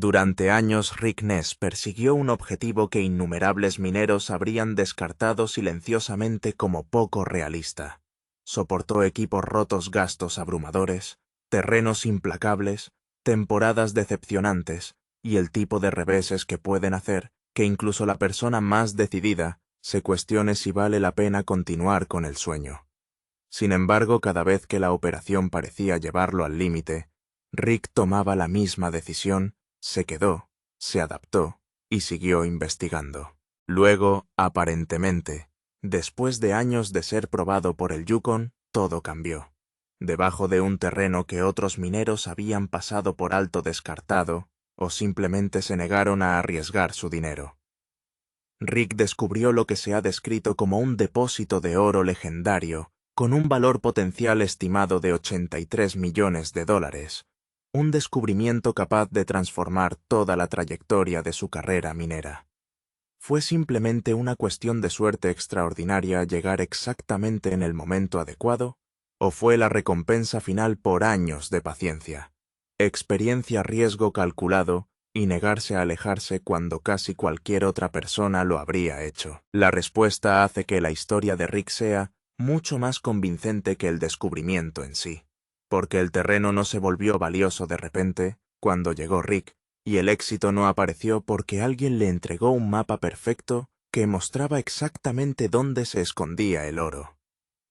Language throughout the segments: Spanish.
Durante años Rick Ness persiguió un objetivo que innumerables mineros habrían descartado silenciosamente como poco realista. Soportó equipos rotos, gastos abrumadores, terrenos implacables, temporadas decepcionantes y el tipo de reveses que pueden hacer que incluso la persona más decidida se cuestione si vale la pena continuar con el sueño. Sin embargo, cada vez que la operación parecía llevarlo al límite, Rick tomaba la misma decisión, se quedó, se adaptó y siguió investigando. Luego, aparentemente, después de años de ser probado por el Yukon, todo cambió. Debajo de un terreno que otros mineros habían pasado por alto descartado, o simplemente se negaron a arriesgar su dinero. Rick descubrió lo que se ha descrito como un depósito de oro legendario, con un valor potencial estimado de $83 millones, un descubrimiento capaz de transformar toda la trayectoria de su carrera minera. ¿Fue simplemente una cuestión de suerte extraordinaria llegar exactamente en el momento adecuado? ¿O fue la recompensa final por años de paciencia, experiencia, riesgo calculado y negarse a alejarse cuando casi cualquier otra persona lo habría hecho? La respuesta hace que la historia de Rick sea mucho más convincente que el descubrimiento en sí, porque el terreno no se volvió valioso de repente cuando llegó Rick, y el éxito no apareció porque alguien le entregó un mapa perfecto que mostraba exactamente dónde se escondía el oro.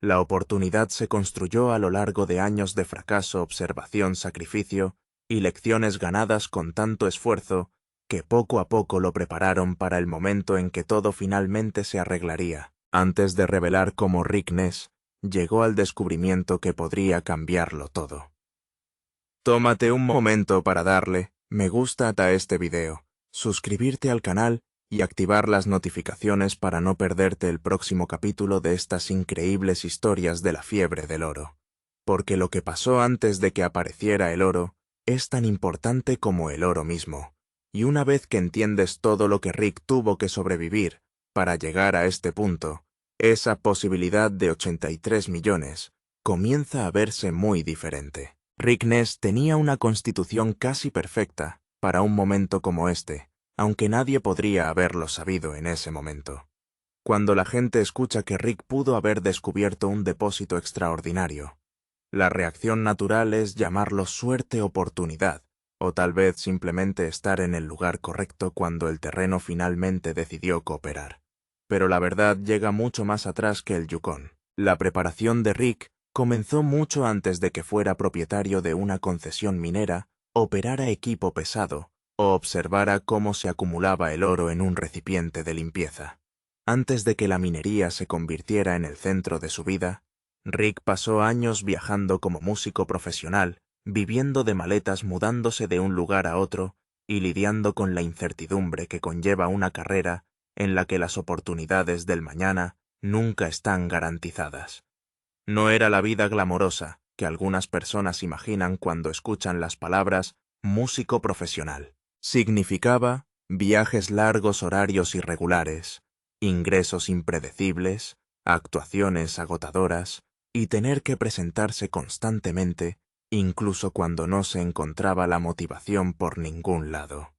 La oportunidad se construyó a lo largo de años de fracaso, observación, sacrificio y lecciones ganadas con tanto esfuerzo que poco a poco lo prepararon para el momento en que todo finalmente se arreglaría, antes de revelar cómo Rick Ness llegó al descubrimiento que podría cambiarlo todo. Tómate un momento para darle me gusta a este video, suscribirte al canal y activar las notificaciones para no perderte el próximo capítulo de estas increíbles historias de la fiebre del oro. Porque lo que pasó antes de que apareciera el oro es tan importante como el oro mismo. Y una vez que entiendes todo lo que Rick tuvo que sobrevivir para llegar a este punto, esa posibilidad de 83 millones comienza a verse muy diferente. Rick Ness tenía una constitución casi perfecta para un momento como este, aunque nadie podría haberlo sabido en ese momento. Cuando la gente escucha que Rick pudo haber descubierto un depósito extraordinario, la reacción natural es llamarlo suerte, oportunidad, o tal vez simplemente estar en el lugar correcto cuando el terreno finalmente decidió cooperar. Pero la verdad llega mucho más atrás que el Yukon. La preparación de Rick comenzó mucho antes de que fuera propietario de una concesión minera, operara equipo pesado o observara cómo se acumulaba el oro en un recipiente de limpieza. Antes de que la minería se convirtiera en el centro de su vida, Rick pasó años viajando como músico profesional, viviendo de maletas, mudándose de un lugar a otro y lidiando con la incertidumbre que conlleva una carrera en la que las oportunidades del mañana nunca están garantizadas. No era la vida glamorosa que algunas personas imaginan cuando escuchan las palabras músico profesional. Significaba viajes largos, horarios irregulares, ingresos impredecibles, actuaciones agotadoras y tener que presentarse constantemente, incluso cuando no se encontraba la motivación por ningún lado.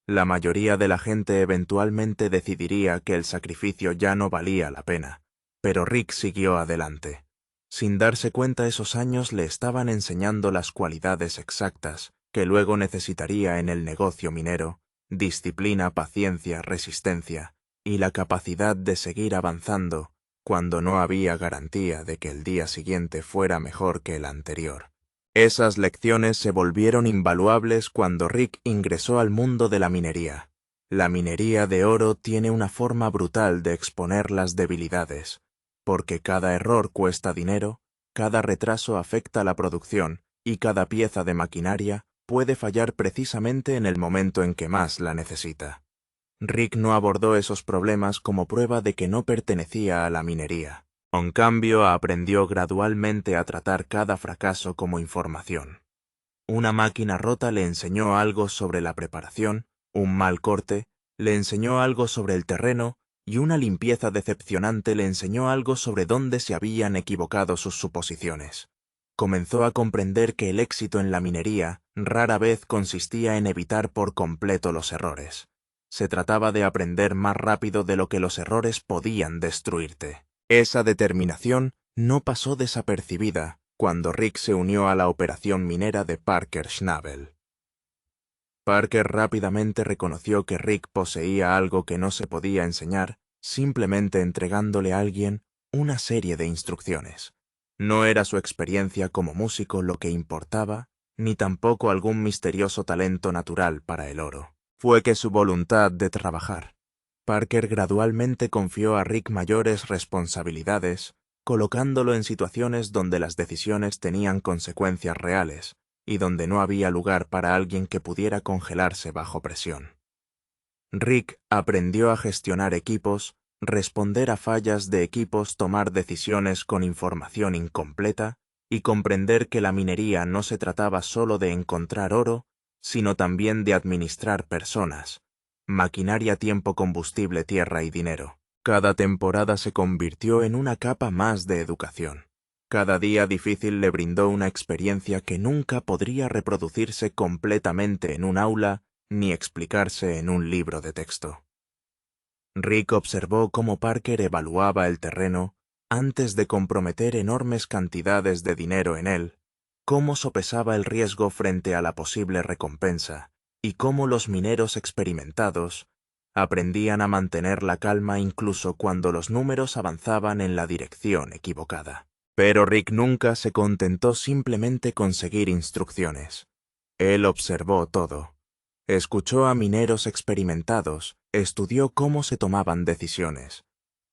La mayoría de la gente eventualmente decidiría que el sacrificio ya no valía la pena, pero Rick siguió adelante. Sin darse cuenta, esos años le estaban enseñando las cualidades exactas que luego necesitaría en el negocio minero: disciplina, paciencia, resistencia y la capacidad de seguir avanzando cuando no había garantía de que el día siguiente fuera mejor que el anterior. Esas lecciones se volvieron invaluables cuando Rick ingresó al mundo de la minería. La minería de oro tiene una forma brutal de exponer las debilidades, porque cada error cuesta dinero, cada retraso afecta la producción y cada pieza de maquinaria puede fallar precisamente en el momento en que más la necesita. Rick no abordó esos problemas como prueba de que no pertenecía a la minería. En cambio, aprendió gradualmente a tratar cada fracaso como información. Una máquina rota le enseñó algo sobre la preparación, un mal corte le enseñó algo sobre el terreno y una limpieza decepcionante le enseñó algo sobre dónde se habían equivocado sus suposiciones. comenzó a comprender que el éxito en la minería rara vez consistía en evitar por completo los errores. Se trataba de aprender más rápido de lo que los errores podían destruirte. Esa determinación no pasó desapercibida cuando Rick se unió a la operación minera de Parker Schnabel. Parker rápidamente reconoció que Rick poseía algo que no se podía enseñar simplemente entregándole a alguien una serie de instrucciones. No era su experiencia como músico lo que importaba, ni tampoco algún misterioso talento natural para el oro. Fue que su voluntad de trabajar. Parker gradualmente confió a Rick mayores responsabilidades, colocándolo en situaciones donde las decisiones tenían consecuencias reales y donde no había lugar para alguien que pudiera congelarse bajo presión. Rick aprendió a gestionar equipos, responder a fallas de equipos, tomar decisiones con información incompleta y comprender que la minería no se trataba solo de encontrar oro, sino también de administrar personas, maquinaria, tiempo, combustible, tierra y dinero. Cada temporada se convirtió en una capa más de educación. Cada día difícil le brindó una experiencia que nunca podría reproducirse completamente en un aula ni explicarse en un libro de texto. Rick observó cómo Parker evaluaba el terreno antes de comprometer enormes cantidades de dinero en él, cómo sopesaba el riesgo frente a la posible recompensa, y cómo los mineros experimentados aprendían a mantener la calma incluso cuando los números avanzaban en la dirección equivocada. Pero Rick nunca se contentó simplemente con seguir instrucciones. Él observó todo. Escuchó a mineros experimentados, estudió cómo se tomaban decisiones,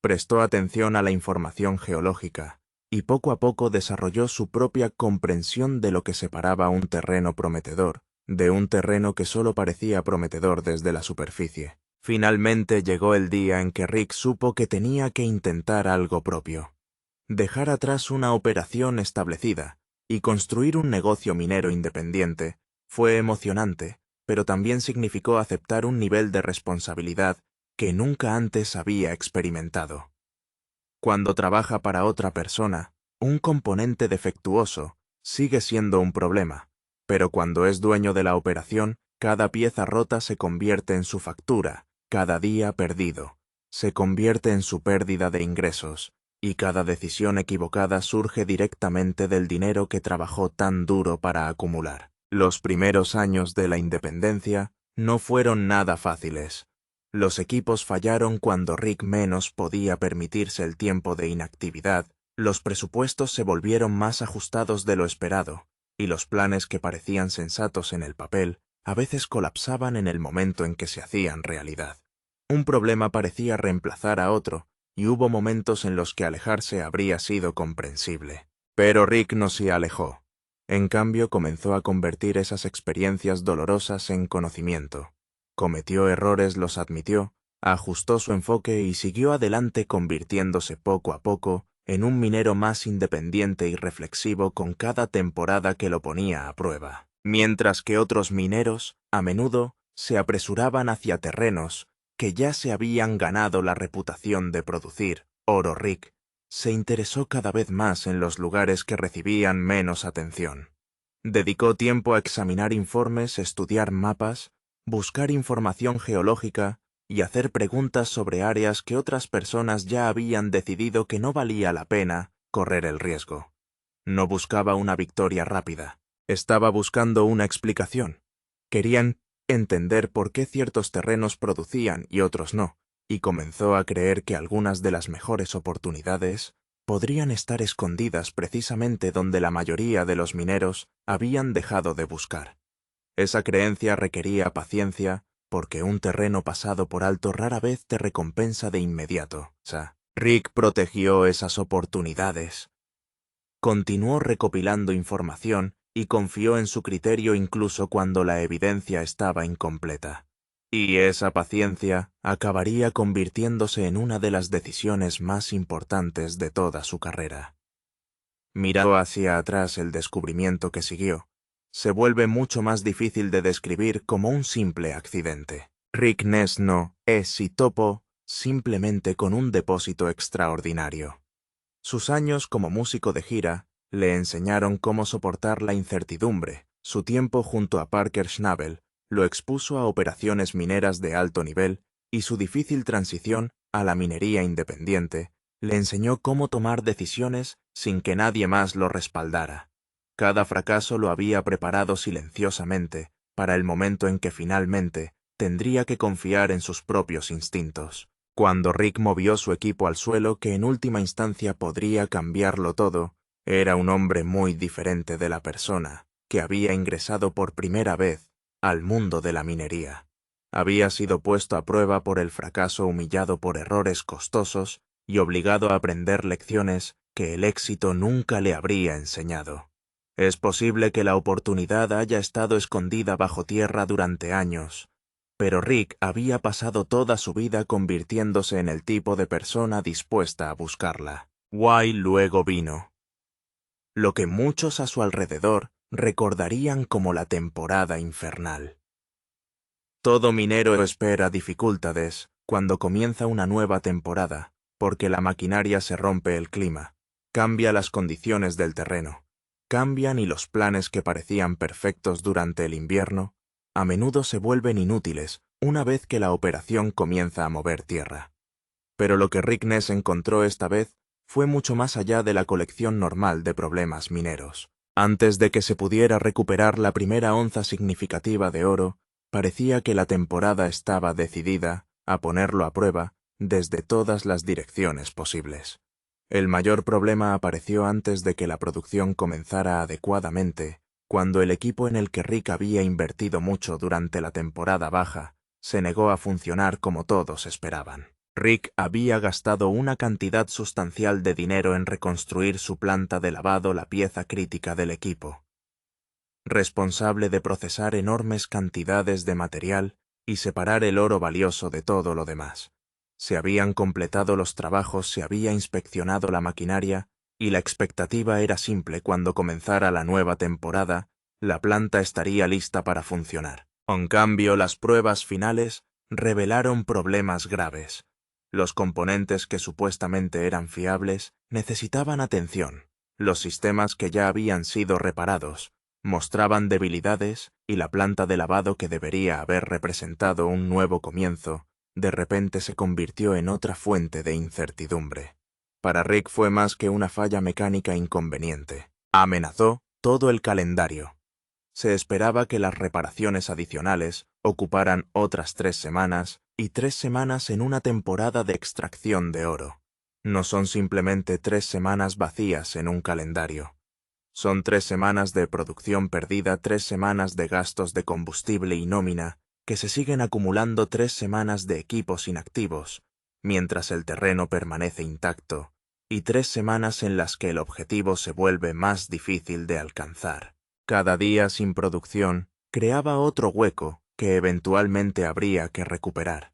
prestó atención a la información geológica y poco a poco desarrolló su propia comprensión de lo que separaba un terreno prometedor de un terreno que solo parecía prometedor desde la superficie. Finalmente llegó el día en que Rick supo que tenía que intentar algo propio. Dejar atrás una operación establecida y construir un negocio minero independiente fue emocionante, pero también significó aceptar un nivel de responsabilidad que nunca antes había experimentado. Cuando trabaja para otra persona, un componente defectuoso sigue siendo un problema, pero cuando es dueño de la operación, cada pieza rota se convierte en su factura, cada día perdido, se convierte en su pérdida de ingresos, y cada decisión equivocada surge directamente del dinero que trabajó tan duro para acumular. Los primeros años de la independencia no fueron nada fáciles. Los equipos fallaron cuando Rick menos podía permitirse el tiempo de inactividad, los presupuestos se volvieron más ajustados de lo esperado, y los planes que parecían sensatos en el papel a veces colapsaban en el momento en que se hacían realidad. Un problema parecía reemplazar a otro, y hubo momentos en los que alejarse habría sido comprensible. Pero Rick no se alejó. En cambio, comenzó a convertir esas experiencias dolorosas en conocimiento. Cometió errores, los admitió, ajustó su enfoque y siguió adelante convirtiéndose poco a poco en un minero más independiente y reflexivo con cada temporada que lo ponía a prueba. Mientras que otros mineros, a menudo, se apresuraban hacia terrenos que ya se habían ganado la reputación de producir oro. Rick se interesó cada vez más en los lugares que recibían menos atención. Dedicó tiempo a examinar informes, estudiar mapas, buscar información geológica y hacer preguntas sobre áreas que otras personas ya habían decidido que no valía la pena correr el riesgo. No buscaba una victoria rápida, estaba buscando una explicación. Querían entender por qué ciertos terrenos producían y otros no, y comenzó a creer que algunas de las mejores oportunidades podrían estar escondidas precisamente donde la mayoría de los mineros habían dejado de buscar. Esa creencia requería paciencia, porque un terreno pasado por alto rara vez te recompensa de inmediato. Rick protegió esas oportunidades. Continuó recopilando información y confió en su criterio incluso cuando la evidencia estaba incompleta. Y esa paciencia acabaría convirtiéndose en una de las decisiones más importantes de toda su carrera. Mirando hacia atrás el descubrimiento que siguió, se vuelve mucho más difícil de describir como un simple accidente. Rick Ness no es y topo simplemente con un depósito extraordinario. Sus años como músico de gira Le enseñaron cómo soportar la incertidumbre. Su tiempo junto a Parker Schnabel lo expuso a operaciones mineras de alto nivel y su difícil transición a la minería independiente le enseñó cómo tomar decisiones sin que nadie más lo respaldara. Cada fracaso lo había preparado silenciosamente para el momento en que finalmente tendría que confiar en sus propios instintos. Cuando Rick movió su equipo al suelo, que en última instancia podría cambiarlo todo, era un hombre muy diferente de la persona que había ingresado por primera vez al mundo de la minería. Había sido puesto a prueba por el fracaso, humillado por errores costosos y obligado a aprender lecciones que el éxito nunca le habría enseñado. Es posible que la oportunidad haya estado escondida bajo tierra durante años, pero Rick había pasado toda su vida convirtiéndose en el tipo de persona dispuesta a buscarla. Why luego vino lo que muchos a su alrededor recordarían como la temporada infernal. Todo minero espera dificultades cuando comienza una nueva temporada, porque la maquinaria se rompe el clima, cambia las condiciones del terreno, cambian y los planes que parecían perfectos durante el invierno, a menudo se vuelven inútiles una vez que la operación comienza a mover tierra. Pero lo que Rick Ness encontró esta vez fue mucho más allá de la colección normal de problemas mineros. Antes de que se pudiera recuperar la primera onza significativa de oro, parecía que la temporada estaba decidida a ponerlo a prueba desde todas las direcciones posibles. El mayor problema apareció antes de que la producción comenzara adecuadamente, cuando el equipo en el que Rick había invertido mucho durante la temporada baja se negó a funcionar como todos esperaban. Rick había gastado una cantidad sustancial de dinero en reconstruir su planta de lavado, la pieza crítica del equipo, responsable de procesar enormes cantidades de material y separar el oro valioso de todo lo demás. Se habían completado los trabajos, se había inspeccionado la maquinaria y la expectativa era simple: cuando comenzara la nueva temporada, la planta estaría lista para funcionar. En cambio, las pruebas finales revelaron problemas graves. Los componentes que supuestamente eran fiables necesitaban atención. Los sistemas que ya habían sido reparados mostraban debilidades y la planta de lavado, que debería haber representado un nuevo comienzo, de repente se convirtió en otra fuente de incertidumbre. Para Rick fue más que una falla mecánica inconveniente. Amenazó todo el calendario. Se esperaba que las reparaciones adicionales ocuparan otras 3 semanas y 3 semanas en una temporada de extracción de oro. No son simplemente 3 semanas vacías en un calendario. Son 3 semanas de producción perdida, 3 semanas de gastos de combustible y nómina, que se siguen acumulando, 3 semanas de equipos inactivos, mientras el terreno permanece intacto, y 3 semanas en las que el objetivo se vuelve más difícil de alcanzar. Cada día sin producción creaba otro hueco que eventualmente habría que recuperar.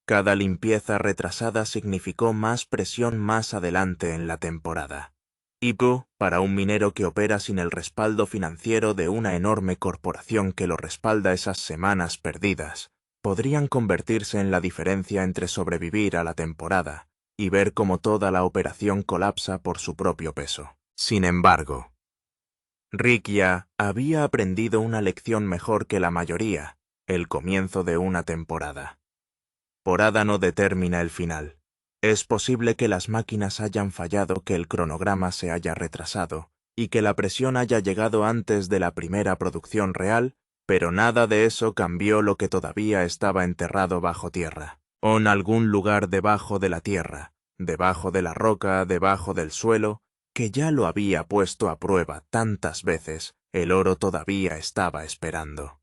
Cada limpieza retrasada significó más presión más adelante en la temporada. Y para un minero que opera sin el respaldo financiero de una enorme corporación que lo respalda, esas semanas perdidas podrían convertirse en la diferencia entre sobrevivir a la temporada y ver cómo toda la operación colapsa por su propio peso. Sin embargo, Rick ya había aprendido una lección mejor que la mayoría: el comienzo de una temporada. Temporada no determina el final. Es posible que las máquinas hayan fallado, que el cronograma se haya retrasado y que la presión haya llegado antes de la primera producción real, pero nada de eso cambió lo que todavía estaba enterrado bajo tierra, o en algún lugar debajo de la tierra, debajo de la roca, debajo del suelo, que ya lo había puesto a prueba tantas veces. El oro todavía estaba esperando.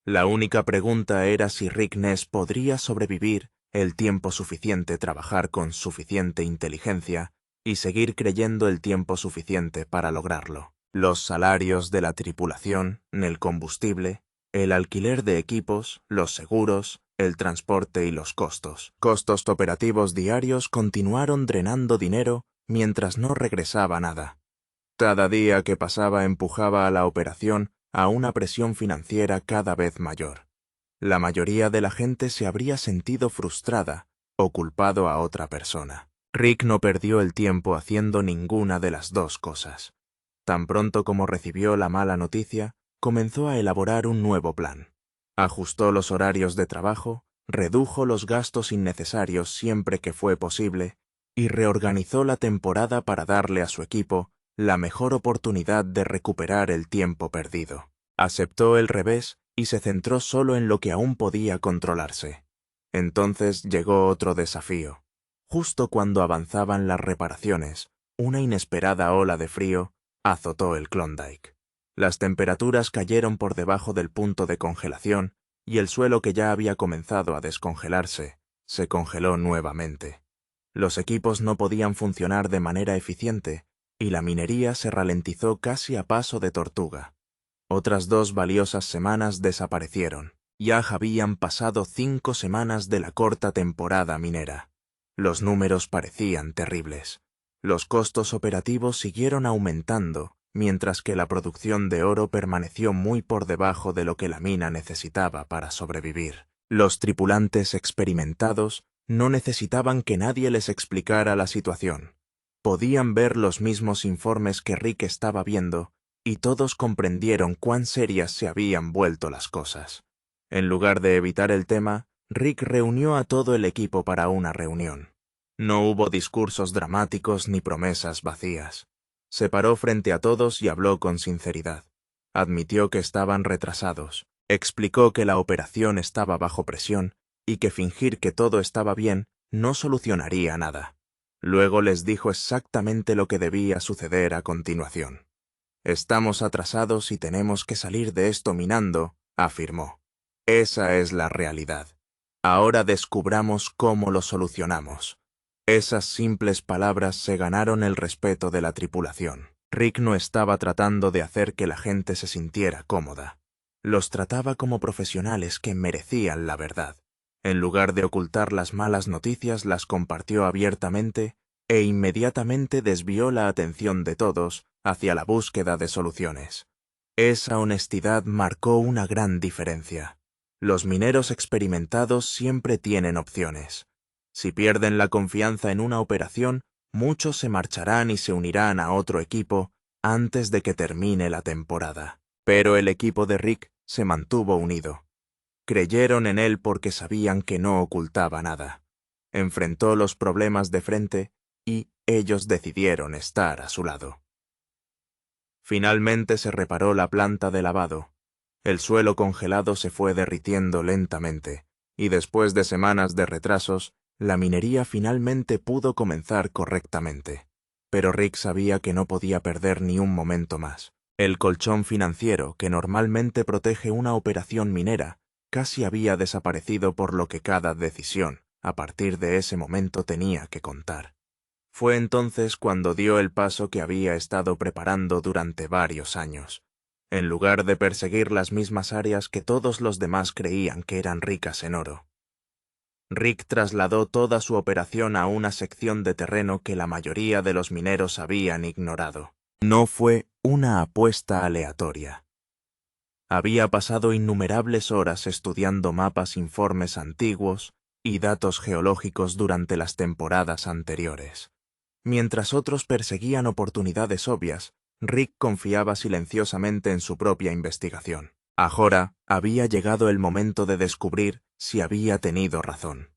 La única pregunta era si Rick Ness podría sobrevivir el tiempo suficiente, trabajar con suficiente inteligencia y seguir creyendo el tiempo suficiente para lograrlo. Los salarios de la tripulación, el combustible, el alquiler de equipos, los seguros, el transporte y los costos operativos diarios continuaron drenando dinero mientras no regresaba nada. Cada día que pasaba empujaba a la operación a una presión financiera cada vez mayor. La mayoría de la gente se habría sentido frustrada o culpado a otra persona. Rick no perdió el tiempo haciendo ninguna de las dos cosas. Tan pronto como recibió la mala noticia, comenzó a elaborar un nuevo plan. Ajustó los horarios de trabajo, redujo los gastos innecesarios siempre que fue posible y reorganizó la temporada para darle a su equipo la mejor oportunidad de recuperar el tiempo perdido. Aceptó el revés y se centró solo en lo que aún podía controlarse. Entonces llegó otro desafío. Justo cuando avanzaban las reparaciones, una inesperada ola de frío azotó el Klondike. Las temperaturas cayeron por debajo del punto de congelación y el suelo que ya había comenzado a descongelarse se congeló nuevamente. Los equipos no podían funcionar de manera eficiente y la minería se ralentizó casi a paso de tortuga. Otras 2 valiosas semanas desaparecieron. Ya habían pasado 5 semanas de la corta temporada minera. Los números parecían terribles. Los costos operativos siguieron aumentando, mientras que la producción de oro permaneció muy por debajo de lo que la mina necesitaba para sobrevivir. Los tripulantes experimentados no necesitaban que nadie les explicara la situación. Podían ver los mismos informes que Rick estaba viendo, y todos comprendieron cuán serias se habían vuelto las cosas. En lugar de evitar el tema, Rick reunió a todo el equipo para una reunión. No hubo discursos dramáticos ni promesas vacías. Se paró frente a todos y habló con sinceridad. Admitió que estaban retrasados, explicó que la operación estaba bajo presión y que fingir que todo estaba bien no solucionaría nada. Luego les dijo exactamente lo que debía suceder a continuación. «Estamos atrasados y tenemos que salir de esto minando», afirmó. «Esa es la realidad. Ahora descubramos cómo lo solucionamos». Esas simples palabras se ganaron el respeto de la tripulación. Rick no estaba tratando de hacer que la gente se sintiera cómoda. Los trataba como profesionales que merecían la verdad. En lugar de ocultar las malas noticias, las compartió abiertamente e inmediatamente desvió la atención de todos hacia la búsqueda de soluciones. Esa honestidad marcó una gran diferencia. Los mineros experimentados siempre tienen opciones. Si pierden la confianza en una operación, muchos se marcharán y se unirán a otro equipo antes de que termine la temporada. Pero el equipo de Rick se mantuvo unido. Creyeron en él porque sabían que no ocultaba nada. Enfrentó los problemas de frente y ellos decidieron estar a su lado. Finalmente se reparó la planta de lavado. El suelo congelado se fue derritiendo lentamente, y después de semanas de retrasos, la minería finalmente pudo comenzar correctamente. Pero Rick sabía que no podía perder ni un momento más. El colchón financiero que normalmente protege una operación minera casi había desaparecido, por lo que cada decisión, a partir de ese momento, tenía que contar. Fue entonces cuando dio el paso que había estado preparando durante varios años. En lugar de perseguir las mismas áreas que todos los demás creían que eran ricas en oro, Rick trasladó toda su operación a una sección de terreno que la mayoría de los mineros habían ignorado. No fue una apuesta aleatoria. Había pasado innumerables horas estudiando mapas, informes antiguos y datos geológicos durante las temporadas anteriores. Mientras otros perseguían oportunidades obvias, Rick confiaba silenciosamente en su propia investigación. Ahora había llegado el momento de descubrir si había tenido razón.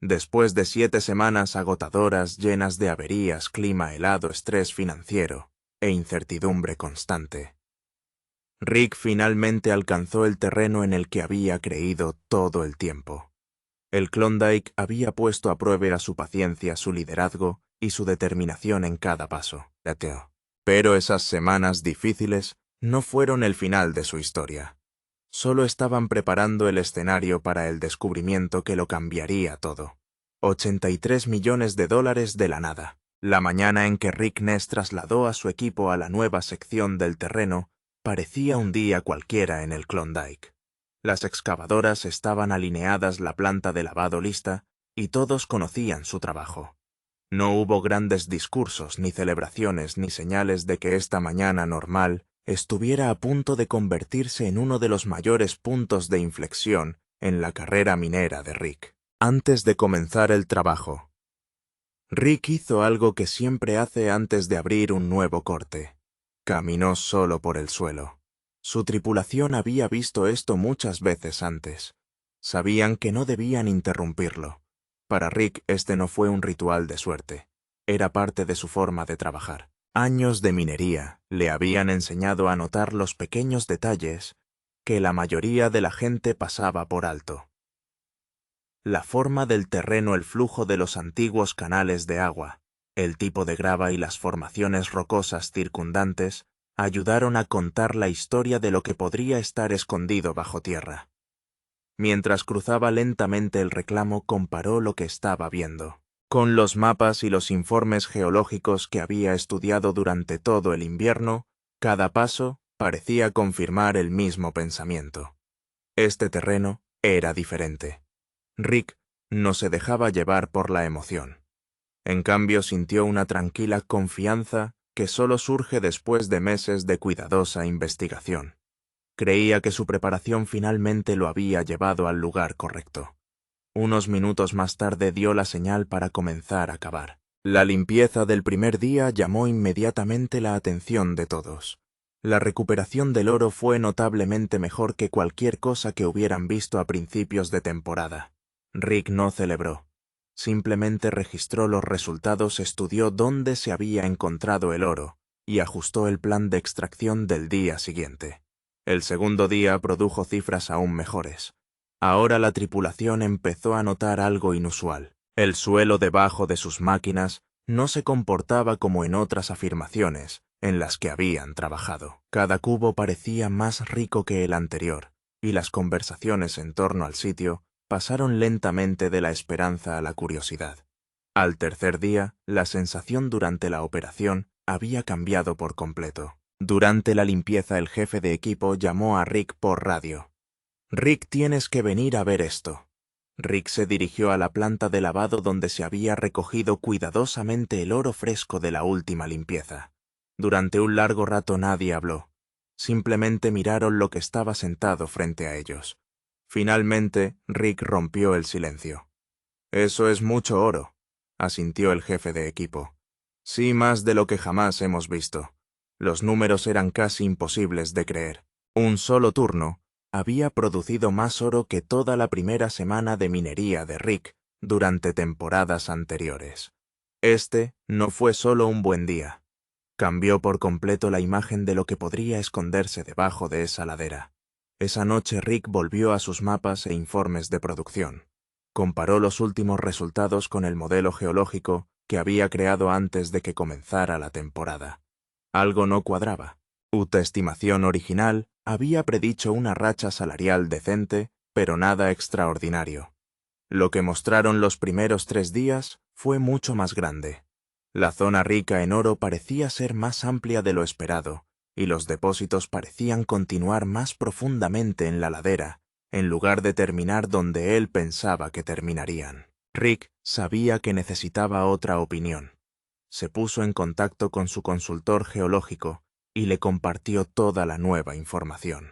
Después de 7 semanas agotadoras llenas de averías, clima helado, estrés financiero e incertidumbre constante, Rick finalmente alcanzó el terreno en el que había creído todo el tiempo. El Klondike había puesto a prueba su paciencia, su liderazgo y su determinación en cada paso. Pero esas semanas difíciles no fueron el final de su historia. Solo estaban preparando el escenario para el descubrimiento que lo cambiaría todo. 83 millones de dólares de la nada. La mañana en que Rick Ness trasladó a su equipo a la nueva sección del terreno parecía un día cualquiera en el Klondike. Las excavadoras estaban alineadas, la planta de lavado lista, y todos conocían su trabajo. No hubo grandes discursos, ni celebraciones, ni señales de que esta mañana normal estuviera a punto de convertirse en uno de los mayores puntos de inflexión en la carrera minera de Rick. Antes de comenzar el trabajo, Rick hizo algo que siempre hace antes de abrir un nuevo corte. Caminó solo por el suelo. Su tripulación había visto esto muchas veces antes. Sabían que no debían interrumpirlo. Para Rick este no fue un ritual de suerte. Era parte de su forma de trabajar. Años de minería le habían enseñado a notar los pequeños detalles que la mayoría de la gente pasaba por alto. La forma del terreno, el flujo de los antiguos canales de agua, el tipo de grava y las formaciones rocosas circundantes ayudaron a contar la historia de lo que podría estar escondido bajo tierra. Mientras cruzaba lentamente el reclamo, comparó lo que estaba viendo con los mapas y los informes geológicos que había estudiado durante todo el invierno. Cada paso parecía confirmar el mismo pensamiento. Este terreno era diferente. Rick no se dejaba llevar por la emoción. En cambio, sintió una tranquila confianza que solo surge después de meses de cuidadosa investigación. Creía que su preparación finalmente lo había llevado al lugar correcto. Unos minutos más tarde dio la señal para comenzar a cavar. La limpieza del primer día llamó inmediatamente la atención de todos. La recuperación del oro fue notablemente mejor que cualquier cosa que hubieran visto a principios de temporada. Rick no celebró. Simplemente registró los resultados, estudió dónde se había encontrado el oro y ajustó el plan de extracción del día siguiente. El segundo día produjo cifras aún mejores. Ahora la tripulación empezó a notar algo inusual. El suelo debajo de sus máquinas no se comportaba como en otras afirmaciones en las que habían trabajado. Cada cubo parecía más rico que el anterior, y las conversaciones en torno al sitio pasaron lentamente de la esperanza a la curiosidad. Al tercer día, la sensación durante la operación había cambiado por completo. Durante la limpieza, el jefe de equipo llamó a Rick por radio. «Rick, tienes que venir a ver esto». Rick se dirigió a la planta de lavado donde se había recogido cuidadosamente el oro fresco de la última limpieza. Durante un largo rato nadie habló. Simplemente miraron lo que estaba sentado frente a ellos. Finalmente, Rick rompió el silencio. «Eso es mucho oro», asintió el jefe de equipo. «Sí, más de lo que jamás hemos visto». Los números eran casi imposibles de creer. Un solo turno había producido más oro que toda la primera semana de minería de Rick durante temporadas anteriores. Este no fue solo un buen día. Cambió por completo la imagen de lo que podría esconderse debajo de esa ladera. Esa noche Rick volvió a sus mapas e informes de producción. Comparó los últimos resultados con el modelo geológico que había creado antes de que comenzara la temporada. Algo no cuadraba. Su estimación original había predicho una racha salarial decente, pero nada extraordinario. Lo que mostraron los primeros 3 días fue mucho más grande. La zona rica en oro parecía ser más amplia de lo esperado, y los depósitos parecían continuar más profundamente en la ladera, en lugar de terminar donde él pensaba que terminarían. Rick sabía que necesitaba otra opinión. Se puso en contacto con su consultor geológico y le compartió toda la nueva información.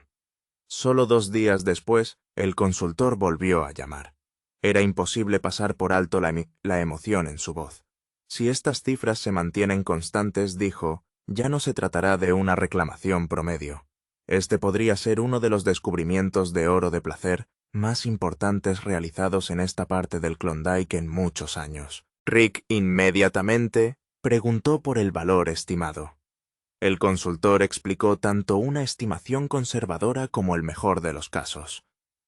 Solo 2 días después, el consultor volvió a llamar. Era imposible pasar por alto la emoción en su voz. Si estas cifras se mantienen constantes, dijo, ya no se tratará de una reclamación promedio. Este podría ser uno de los descubrimientos de oro de placer más importantes realizados en esta parte del Klondike en muchos años. Rick inmediatamente preguntó por el valor estimado. El consultor explicó tanto una estimación conservadora como el mejor de los casos.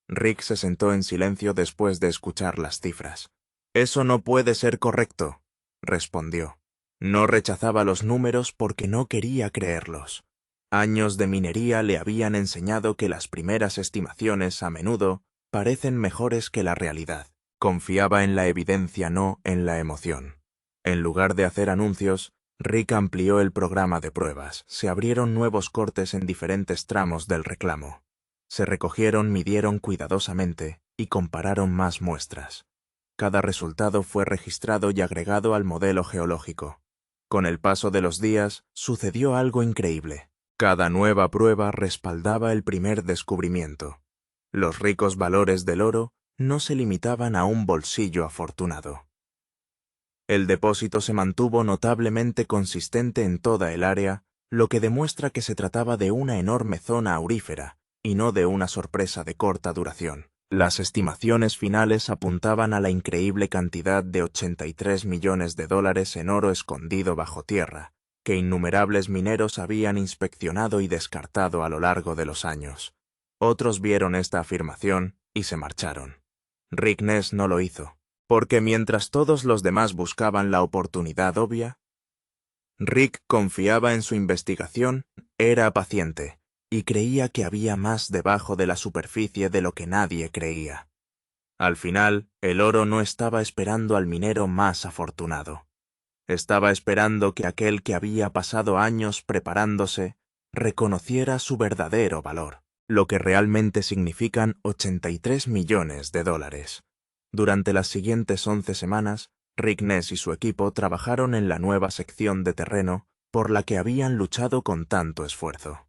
Rick se sentó en silencio después de escuchar las cifras. «Eso no puede ser correcto», respondió. No rechazaba los números porque no quería creerlos. Años de minería le habían enseñado que las primeras estimaciones a menudo parecen mejores que la realidad. Confiaba en la evidencia, no en la emoción. En lugar de hacer anuncios, Rick amplió el programa de pruebas. Se abrieron nuevos cortes en diferentes tramos del reclamo. Se recogieron, midieron cuidadosamente y compararon más muestras. Cada resultado fue registrado y agregado al modelo geológico. Con el paso de los días, sucedió algo increíble. Cada nueva prueba respaldaba el primer descubrimiento. Los ricos valores del oro no se limitaban a un bolsillo afortunado. El depósito se mantuvo notablemente consistente en toda el área lo que demuestra que se trataba de una enorme zona aurífera, y no de una sorpresa de corta duración. Las estimaciones finales apuntaban a la increíble cantidad de 83 millones de dólares en oro escondido bajo tierra, que innumerables mineros habían inspeccionado y descartado a lo largo de los años. Otros vieron esta afirmación y se marcharon. Rick Ness no lo hizo, porque mientras todos los demás buscaban la oportunidad obvia, Rick confiaba en su investigación, era paciente, y creía que había más debajo de la superficie de lo que nadie creía. Al final, el oro no estaba esperando al minero más afortunado. Estaba esperando que aquel que había pasado años preparándose reconociera su verdadero valor, lo que realmente significan 83 millones de dólares. Durante las siguientes 11 semanas, Rick Ness y su equipo trabajaron en la nueva sección de terreno por la que habían luchado con tanto esfuerzo.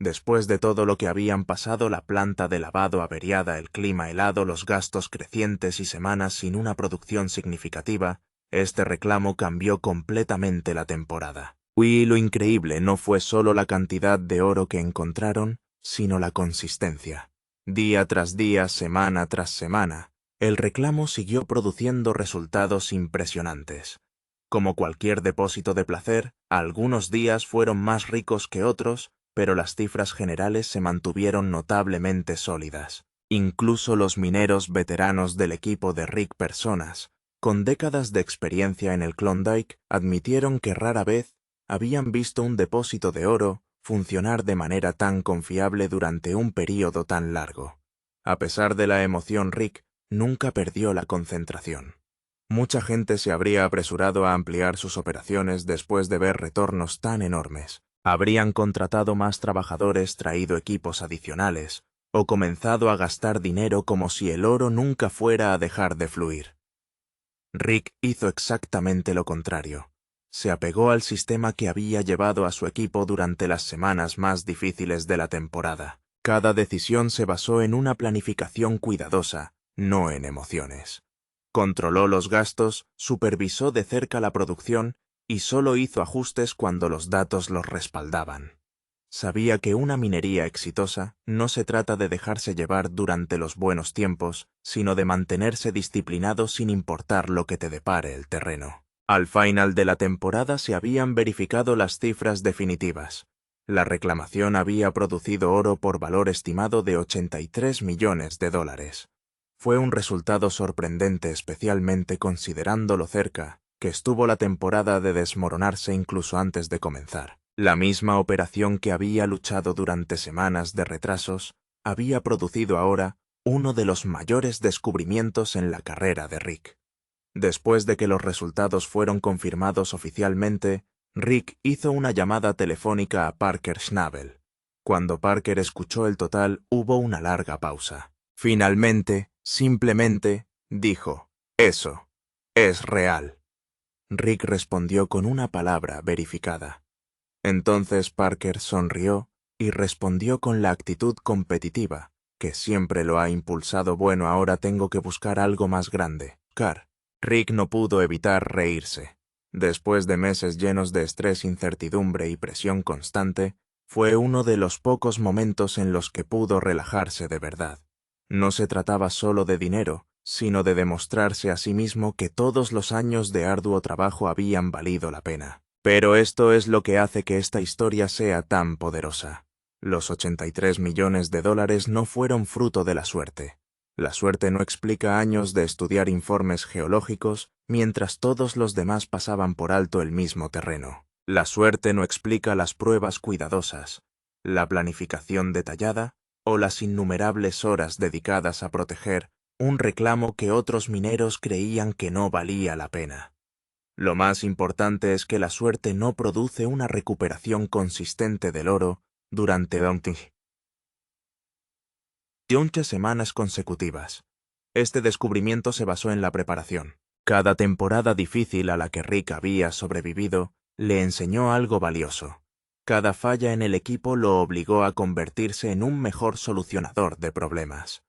Después de todo lo que habían pasado, la planta de lavado averiada, el clima helado, los gastos crecientes y semanas sin una producción significativa, este reclamo cambió completamente la temporada. Y lo increíble no fue solo la cantidad de oro que encontraron, sino la consistencia. Día tras día, semana tras semana, el reclamo siguió produciendo resultados impresionantes. Como cualquier depósito de placer, algunos días fueron más ricos que otros, pero las cifras generales se mantuvieron notablemente sólidas. Incluso los mineros veteranos del equipo de Rick Personas, con décadas de experiencia en el Klondike, admitieron que rara vez habían visto un depósito de oro funcionar de manera tan confiable durante un período tan largo. A pesar de la emoción, Rick nunca perdió la concentración. Mucha gente se habría apresurado a ampliar sus operaciones después de ver retornos tan enormes. Habrían contratado más trabajadores, traído equipos adicionales, o comenzado a gastar dinero como si el oro nunca fuera a dejar de fluir. Rick hizo exactamente lo contrario. Se apegó al sistema que había llevado a su equipo durante las semanas más difíciles de la temporada. Cada decisión se basó en una planificación cuidadosa, no en emociones. Controló los gastos, supervisó de cerca la producción y solo hizo ajustes cuando los datos los respaldaban. Sabía que una minería exitosa no se trata de dejarse llevar durante los buenos tiempos, sino de mantenerse disciplinado sin importar lo que te depare el terreno. Al final de la temporada se habían verificado las cifras definitivas. La reclamación había producido oro por valor estimado de 83 millones de dólares. Fue un resultado sorprendente, especialmente considerando lo cerca que estuvo la temporada de desmoronarse incluso antes de comenzar. La misma operación que había luchado durante semanas de retrasos había producido ahora uno de los mayores descubrimientos en la carrera de Rick. Después de que los resultados fueron confirmados oficialmente, Rick hizo una llamada telefónica a Parker Schnabel. Cuando Parker escuchó el total, hubo una larga pausa. Finalmente, simplemente, dijo, «Eso es real». Rick respondió con una palabra verificada. Entonces Parker sonrió y respondió con la actitud competitiva que siempre lo ha impulsado. «Bueno, ahora tengo que buscar algo más grande». Rick no pudo evitar reírse. Después de meses llenos de estrés, incertidumbre y presión constante, fue uno de los pocos momentos en los que pudo relajarse de verdad. No se trataba solo de dinero, sino de demostrarse a sí mismo que todos los años de arduo trabajo habían valido la pena. Pero esto es lo que hace que esta historia sea tan poderosa. Los 83 millones de dólares no fueron fruto de la suerte. La suerte no explica años de estudiar informes geológicos mientras todos los demás pasaban por alto el mismo terreno. La suerte no explica las pruebas cuidadosas, la planificación detallada o las innumerables horas dedicadas a proteger un reclamo que otros mineros creían que no valía la pena. Lo más importante es que la suerte no produce una recuperación consistente del oro durante 28 semanas consecutivas. Este descubrimiento se basó en la preparación. Cada temporada difícil a la que Rick había sobrevivido le enseñó algo valioso. Cada falla en el equipo lo obligó a convertirse en un mejor solucionador de problemas.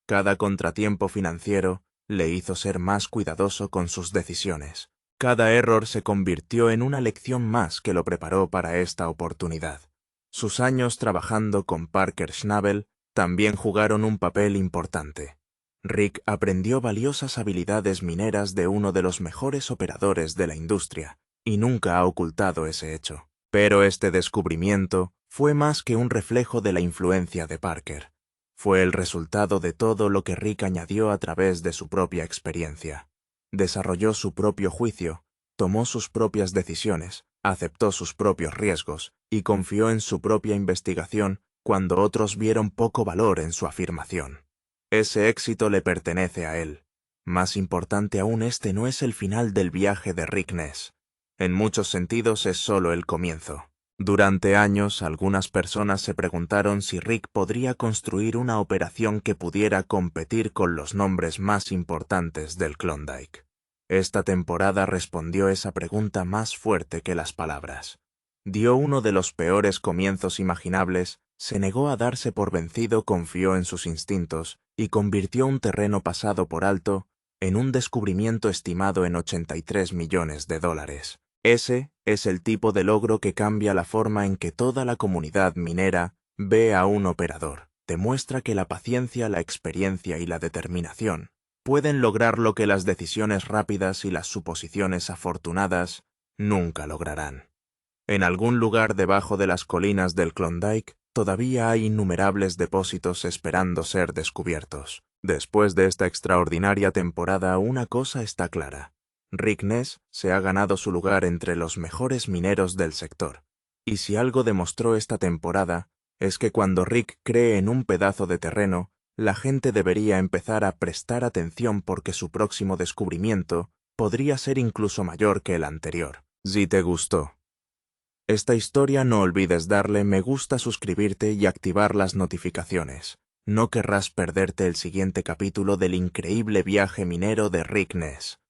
Cada contratiempo financiero le hizo ser más cuidadoso con sus decisiones. Cada error se convirtió en una lección más que lo preparó para esta oportunidad. Sus años trabajando con Parker Schnabel también jugaron un papel importante. Rick aprendió valiosas habilidades mineras de uno de los mejores operadores de la industria, y nunca ha ocultado ese hecho. Pero este descubrimiento fue más que un reflejo de la influencia de Parker. Fue el resultado de todo lo que Rick añadió a través de su propia experiencia. Desarrolló su propio juicio, tomó sus propias decisiones, aceptó sus propios riesgos y confió en su propia investigación cuando otros vieron poco valor en su afirmación. Ese éxito le pertenece a él. Más importante aún, este no es el final del viaje de Rick Ness. En muchos sentidos es solo el comienzo. Durante años, algunas personas se preguntaron si Rick podría construir una operación que pudiera competir con los nombres más importantes del Klondike. Esta temporada respondió esa pregunta más fuerte que las palabras. Dio uno de los peores comienzos imaginables, se negó a darse por vencido, confió en sus instintos y convirtió un terreno pasado por alto en un descubrimiento estimado en $83 millones. Ese es el tipo de logro que cambia la forma en que toda la comunidad minera ve a un operador. Demuestra que la paciencia, la experiencia y la determinación pueden lograr lo que las decisiones rápidas y las suposiciones afortunadas nunca lograrán. En algún lugar debajo de las colinas del Klondike todavía hay innumerables depósitos esperando ser descubiertos. Después de esta extraordinaria temporada, una cosa está clara. Rick Ness se ha ganado su lugar entre los mejores mineros del sector. Y si algo demostró esta temporada, es que cuando Rick cree en un pedazo de terreno, la gente debería empezar a prestar atención porque su próximo descubrimiento podría ser incluso mayor que el anterior. Si te gustó esta historia, no olvides darle me gusta, suscribirte y activar las notificaciones. No querrás perderte el siguiente capítulo del increíble viaje minero de Rick Ness.